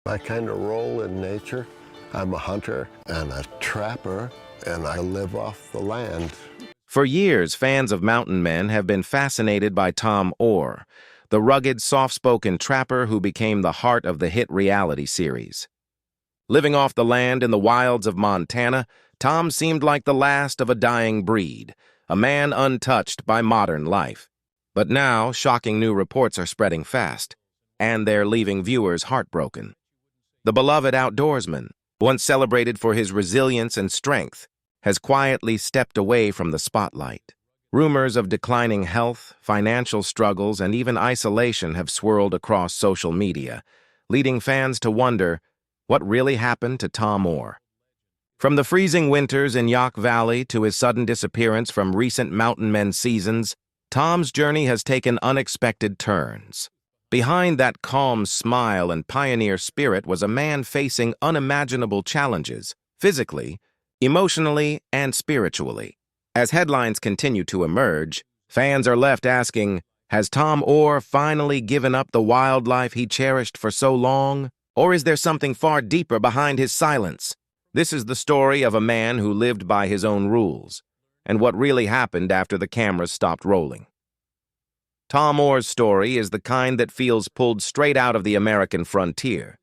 I kind of roll in nature. I'm a hunter and a trapper, and I live off the land. For years, fans of mountain men have been fascinated by Tom Orr, the rugged, soft-spoken trapper who became the heart of the hit reality series. Living off the land in the wilds of Montana, Tom seemed like the last of a dying breed, a man untouched by modern life. But now, shocking new reports are spreading fast, and they're leaving viewers heartbroken. The beloved outdoorsman, once celebrated for his resilience and strength, has quietly stepped away from the spotlight. Rumors of declining health, financial struggles, and even isolation have swirled across social media, leading fans to wonder what really happened to Tom Orr. From the freezing winters in Yaak Valley to his sudden disappearance from recent Mountain Men seasons, Tom's journey has taken unexpected turns. Behind that calm smile and pioneer spirit was a man facing unimaginable challenges, physically, emotionally, and spiritually. As headlines continue to emerge, fans are left asking, has Tom Orr finally given up the wildlife he cherished for so long? Or is there something far deeper behind his silence? This is the story of a man who lived by his own rules, and what really happened after the cameras stopped rolling. Tom Orr's story is the kind that feels pulled straight out of the American frontier.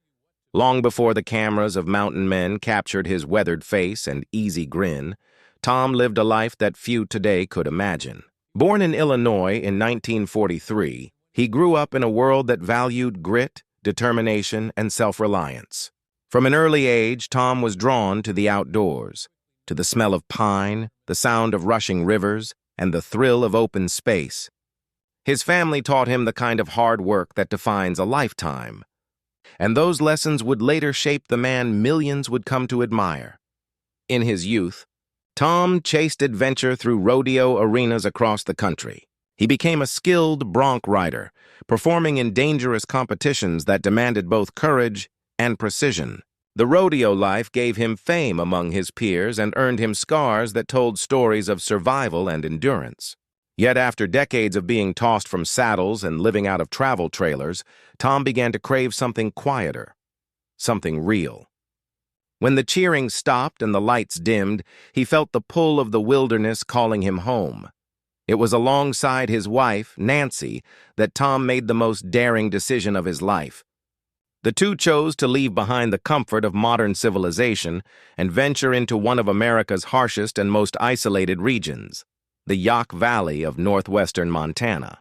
Long before the cameras of mountain men captured his weathered face and easy grin, Tom lived a life that few today could imagine. Born in Illinois in 1943, he grew up in a world that valued grit, determination, and self-reliance. From an early age, Tom was drawn to the outdoors, to the smell of pine, the sound of rushing rivers, and the thrill of open space. His family taught him the kind of hard work that defines a lifetime, and those lessons would later shape the man millions would come to admire. In his youth, Tom chased adventure through rodeo arenas across the country. He became a skilled bronc rider, performing in dangerous competitions that demanded both courage and precision. The rodeo life gave him fame among his peers and earned him scars that told stories of survival and endurance. Yet after decades of being tossed from saddles and living out of travel trailers, Tom began to crave something quieter, something real. When the cheering stopped and the lights dimmed, he felt the pull of the wilderness calling him home. It was alongside his wife, Nancy, that Tom made the most daring decision of his life. The two chose to leave behind the comfort of modern civilization and venture into one of America's harshest and most isolated regions, the Yaak Valley of northwestern Montana.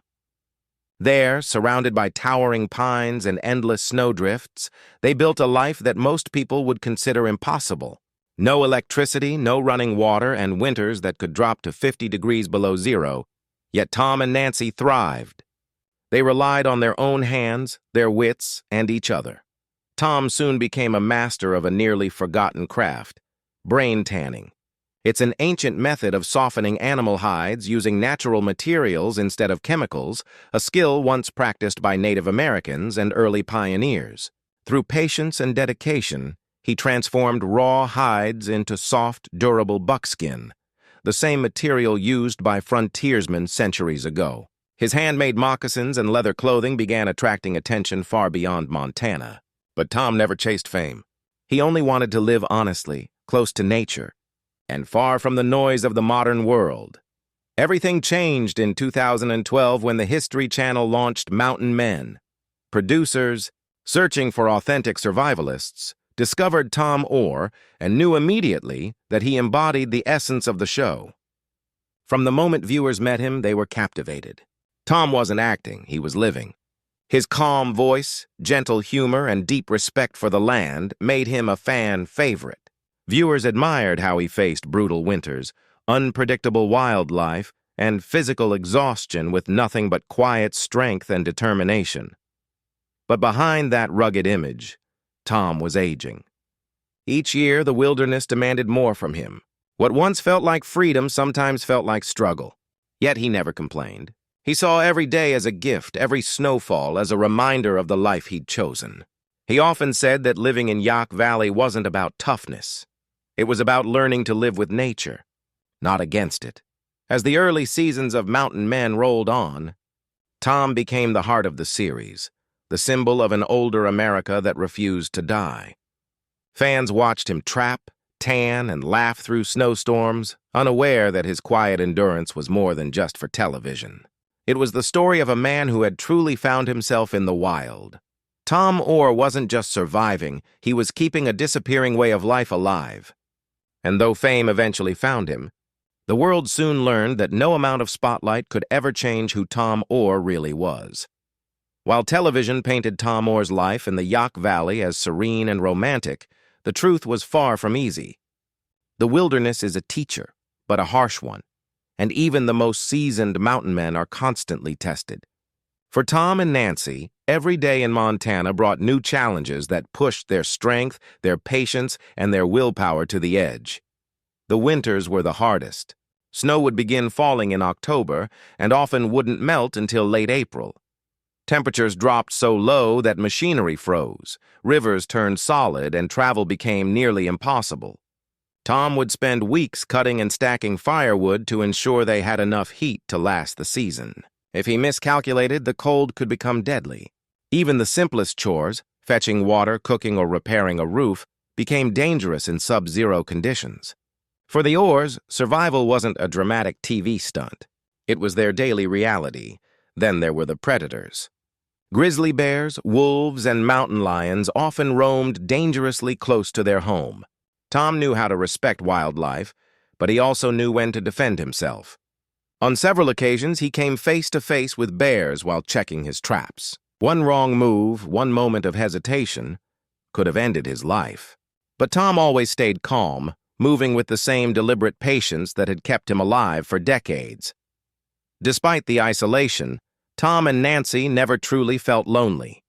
There, surrounded by towering pines and endless snowdrifts, they built a life that most people would consider impossible. No electricity, no running water, and winters that could drop to 50 degrees below zero, yet Tom and Nancy thrived. They relied on their own hands, their wits, and each other. Tom soon became a master of a nearly forgotten craft, brain tanning. It's an ancient method of softening animal hides using natural materials instead of chemicals, a skill once practiced by Native Americans and early pioneers. Through patience and dedication, he transformed raw hides into soft, durable buckskin, the same material used by frontiersmen centuries ago. His handmade moccasins and leather clothing began attracting attention far beyond Montana. But Tom never chased fame. He only wanted to live honestly, close to nature, and far from the noise of the modern world. Everything changed in 2012 when the History Channel launched Mountain Men. Producers, searching for authentic survivalists, discovered Tom Orr and knew immediately that he embodied the essence of the show. From the moment viewers met him, they were captivated. Tom wasn't acting, he was living. His calm voice, gentle humor, and deep respect for the land made him a fan favorite. Viewers admired how he faced brutal winters, unpredictable wildlife, and physical exhaustion with nothing but quiet strength and determination. But behind that rugged image, Tom was aging. Each year, the wilderness demanded more from him. What once felt like freedom sometimes felt like struggle. Yet he never complained. He saw every day as a gift, every snowfall as a reminder of the life he'd chosen. He often said that living in Yaak Valley wasn't about toughness. It was about learning to live with nature, not against it. As the early seasons of Mountain Men rolled on, Tom became the heart of the series, the symbol of an older America that refused to die. Fans watched him trap, tan, and laugh through snowstorms, unaware that his quiet endurance was more than just for television. It was the story of a man who had truly found himself in the wild. Tom Orr wasn't just surviving, he was keeping a disappearing way of life alive. And though fame eventually found him, the world soon learned that no amount of spotlight could ever change who Tom Orr really was. While television painted Tom Orr's life in the Yaak Valley as serene and romantic, the truth was far from easy. The wilderness is a teacher, but a harsh one, and even the most seasoned mountain men are constantly tested. For Tom and Nancy, every day in Montana brought new challenges that pushed their strength, their patience, and their willpower to the edge. The winters were the hardest. Snow would begin falling in October and often wouldn't melt until late April. Temperatures dropped so low that machinery froze, rivers turned solid, and travel became nearly impossible. Tom would spend weeks cutting and stacking firewood to ensure they had enough heat to last the season. If he miscalculated, the cold could become deadly. Even the simplest chores, fetching water, cooking, or repairing a roof, became dangerous in sub-zero conditions. For the Orrs, survival wasn't a dramatic TV stunt. It was their daily reality. Then there were the predators. Grizzly bears, wolves, and mountain lions often roamed dangerously close to their home. Tom knew how to respect wildlife, but he also knew when to defend himself. On several occasions, he came face to face with bears while checking his traps. One wrong move, one moment of hesitation, could have ended his life. But Tom always stayed calm, moving with the same deliberate patience that had kept him alive for decades. Despite the isolation, Tom and Nancy never truly felt lonely.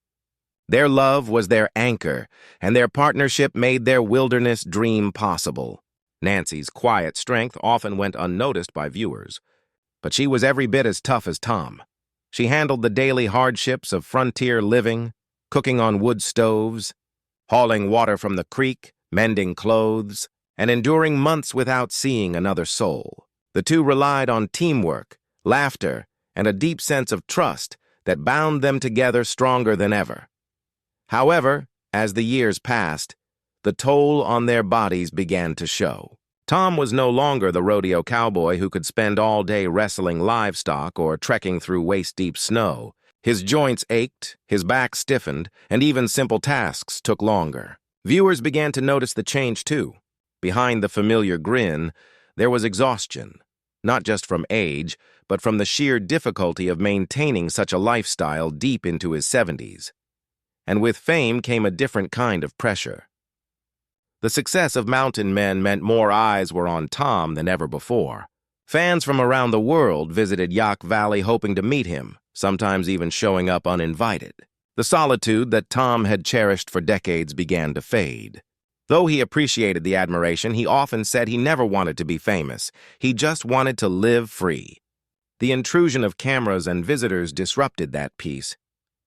Their love was their anchor, and their partnership made their wilderness dream possible. Nancy's quiet strength often went unnoticed by viewers, but she was every bit as tough as Tom. She handled the daily hardships of frontier living, cooking on wood stoves, hauling water from the creek, mending clothes, and enduring months without seeing another soul. The two relied on teamwork, laughter, and a deep sense of trust that bound them together stronger than ever. However, as the years passed, the toll on their bodies began to show. Tom was no longer the rodeo cowboy who could spend all day wrestling livestock or trekking through waist-deep snow. His joints ached, his back stiffened, and even simple tasks took longer. Viewers began to notice the change too. Behind the familiar grin, there was exhaustion, not just from age, but from the sheer difficulty of maintaining such a lifestyle deep into his 70s. And with fame came a different kind of pressure. The success of Mountain Men meant more eyes were on Tom than ever before. Fans from around the world visited Yaak Valley hoping to meet him, sometimes even showing up uninvited. The solitude that Tom had cherished for decades began to fade. Though he appreciated the admiration, he often said he never wanted to be famous. He just wanted to live free. The intrusion of cameras and visitors disrupted that peace.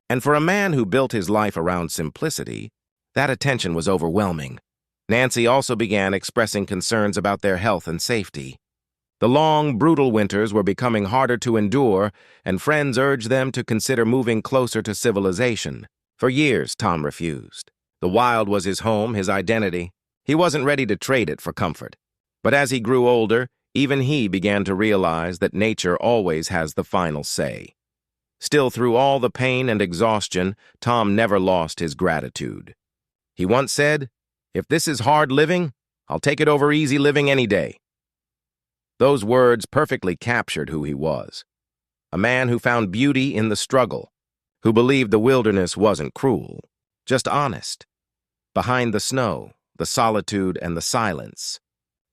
And for a man who built his life around simplicity, that attention was overwhelming. Nancy also began expressing concerns about their health and safety. The long, brutal winters were becoming harder to endure, and friends urged them to consider moving closer to civilization. For years, Tom refused. The wild was his home, his identity. He wasn't ready to trade it for comfort. But as he grew older, even he began to realize that nature always has the final say. Still, through all the pain and exhaustion, Tom never lost his gratitude. He once said, "If this is hard living, I'll take it over easy living any day." Those words perfectly captured who he was. A man who found beauty in the struggle, who believed the wilderness wasn't cruel, just honest. Behind the snow, the solitude, and the silence,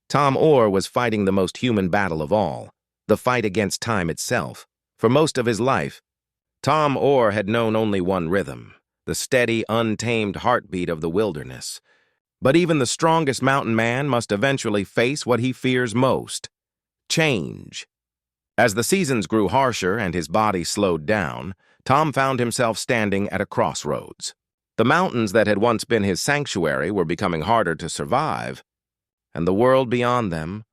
Tom Orr was fighting the most human battle of all, the fight against time itself. For most of his life, Tom Orr had known only one rhythm, the steady, untamed heartbeat of the wilderness. But even the strongest mountain man must eventually face what he fears most: change. As the seasons grew harsher and his body slowed down, Tom found himself standing at a crossroads. The mountains that had once been his sanctuary were becoming harder to survive, and the world beyond them,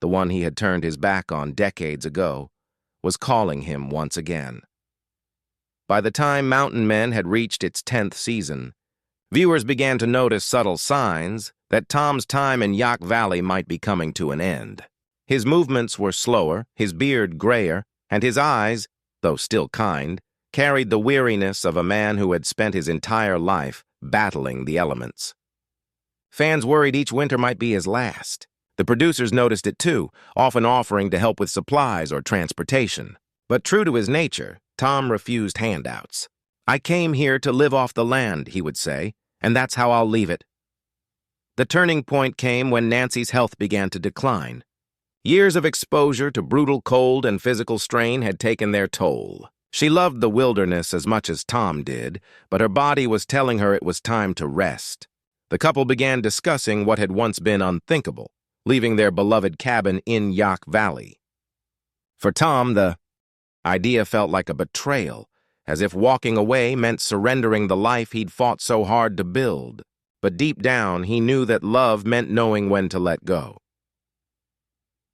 the one he had turned his back on decades ago, was calling him once again. By the time Mountain Men had reached its 10th season, viewers began to notice subtle signs that Tom's time in Yak Valley might be coming to an end. His movements were slower, his beard grayer, and his eyes, though still kind, carried the weariness of a man who had spent his entire life battling the elements. Fans worried each winter might be his last. The producers noticed it too, often offering to help with supplies or transportation. But true to his nature, Tom refused handouts. "I came here to live off the land," he would say, "and that's how I'll leave it." The turning point came when Nancy's health began to decline. Years of exposure to brutal cold and physical strain had taken their toll. She loved the wilderness as much as Tom did, but her body was telling her it was time to rest. The couple began discussing what had once been unthinkable, leaving their beloved cabin in Yak Valley. For Tom, the idea felt like a betrayal, as if walking away meant surrendering the life he'd fought so hard to build. But deep down, he knew that love meant knowing when to let go.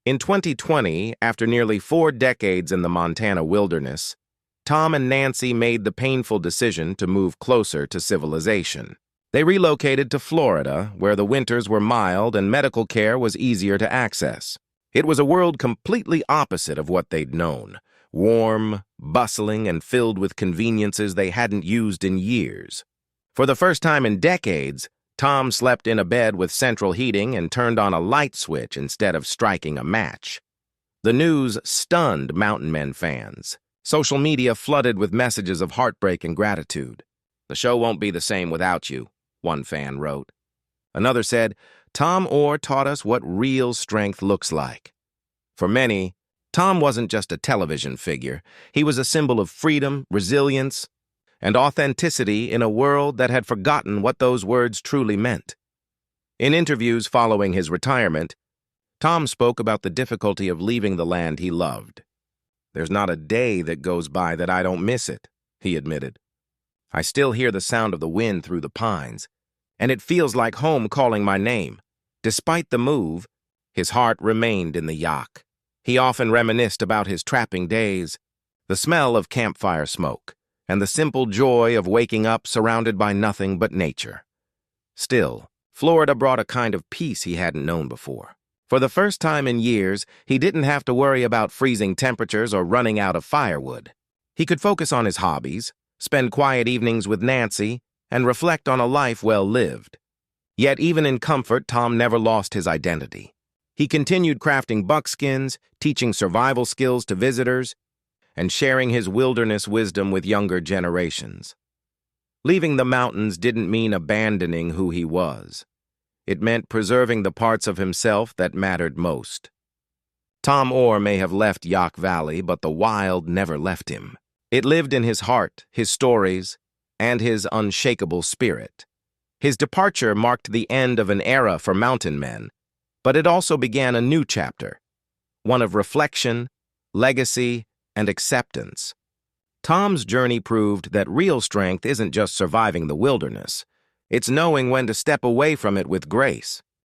In 2020, after nearly 4 decades in the Montana wilderness, Tom and Nancy made the painful decision to move closer to civilization. They relocated to Florida, where the winters were mild and medical care was easier to access. It was a world completely opposite of what they'd known, warm, bustling, and filled with conveniences they hadn't used in years. For the first time in decades, Tom slept in a bed with central heating and turned on a light switch instead of striking a match. The news stunned Mountain Men fans. Social media flooded with messages of heartbreak and gratitude. "The show won't be the same without you," one fan wrote. Another said, "Tom Orr taught us what real strength looks like." For many, Tom wasn't just a television figure. He was a symbol of freedom, resilience, and authenticity in a world that had forgotten what those words truly meant. In interviews following his retirement, Tom spoke about the difficulty of leaving the land he loved. "There's not a day that goes by that I don't miss it," he admitted. "I still hear the sound of the wind through the pines, and it feels like home calling my name." Despite the move, his heart remained in the Yak. He often reminisced about his trapping days, the smell of campfire smoke, and the simple joy of waking up surrounded by nothing but nature. Still, Florida brought a kind of peace he hadn't known before. For the first time in years, he didn't have to worry about freezing temperatures or running out of firewood. He could focus on his hobbies, spend quiet evenings with Nancy, and reflect on a life well lived. Yet even in comfort, Tom never lost his identity. He continued crafting buckskins, teaching survival skills to visitors, and sharing his wilderness wisdom with younger generations. Leaving the mountains didn't mean abandoning who he was. It meant preserving the parts of himself that mattered most. Tom Orr may have left Yak Valley, but the wild never left him. It lived in his heart, his stories, and his unshakable spirit. His departure marked the end of an era for mountain men, but it also began a new chapter, one of reflection, legacy, and acceptance. Tom's journey proved that real strength isn't just surviving the wilderness. It's knowing when to step away from it with grace.